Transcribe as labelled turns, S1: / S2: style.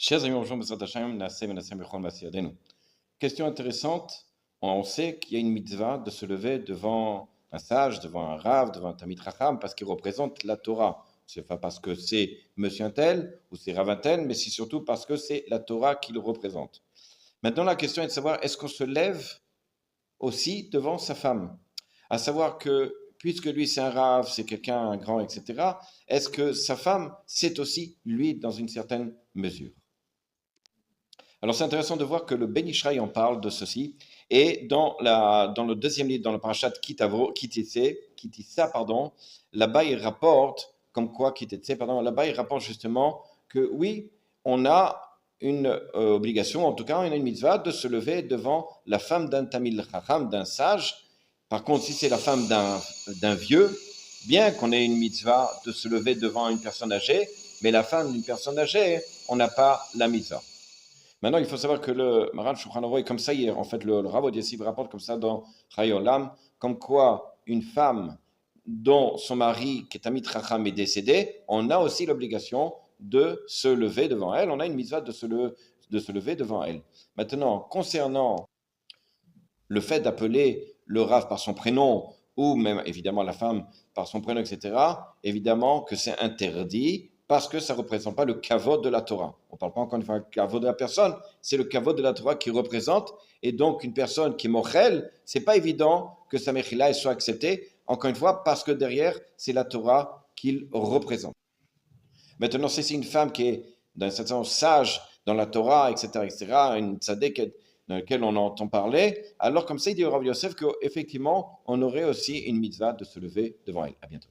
S1: Chers amis, bonjour, Bezrat Hashem, Naaseh Venaaseh Bechol Maaseh Yadenu. Question intéressante. On sait qu'il y a une mitzvah de se lever devant un sage, devant un rav, devant un Tamid Chacham, parce qu'il représente la Torah. Ce n'est pas parce que c'est monsieur un tel ou c'est rav un tel, mais c'est surtout parce que c'est la Torah qu'il représente. Maintenant, la question est de savoir, est-ce qu'on se lève aussi devant sa femme? À savoir que, puisque lui c'est un rav, c'est quelqu'un, un grand, etc., est-ce que sa femme, c'est aussi lui dans une certaine mesure? Alors c'est intéressant de voir que le Ben Ishraï en parle de ceci, et dans le deuxième livre, dans le parashat Kitissa, pardon, là-bas il rapporte, comme quoi Kitetse, pardon, là-bas il rapporte justement que oui, on a une obligation, en tout cas on a une mitzvah de se lever devant la femme d'un Tamil Chacham, d'un sage. Par contre, si c'est la femme d'un vieux, bien qu'on ait une mitzvah de se lever devant une personne âgée, mais la femme d'une personne âgée, on n'a pas la mitzvah. Maintenant, il faut savoir que le Maran Shulchan Aruch est comme ça hier. En fait, le Rav Odia Yossi rapporte comme ça dans Chayei Olam, comme quoi une femme dont son mari, qui est Tamid Chacham, est décédé, on a aussi l'obligation de se lever devant elle. On a une mitzvah de se lever devant elle. Maintenant, concernant le fait d'appeler le Rav par son prénom, ou même évidemment la femme par son prénom, etc., évidemment que c'est interdit parce que ça ne représente pas le kavod de la Torah. On ne parle pas encore une fois du kavod de la personne, c'est le kavod de la Torah qui représente, et donc une personne qui est mochel, ce n'est pas évident que sa mechila soit acceptée, encore une fois, parce que derrière, c'est la Torah qu'il représente. Maintenant, si c'est une femme qui est, d'un certain sens, sage dans la Torah, etc., une tzaddik dans laquelle on entend parler, alors comme ça, il dit au Rav Yosef qu'effectivement, on aurait aussi une mitzvah de se lever devant elle. À bientôt.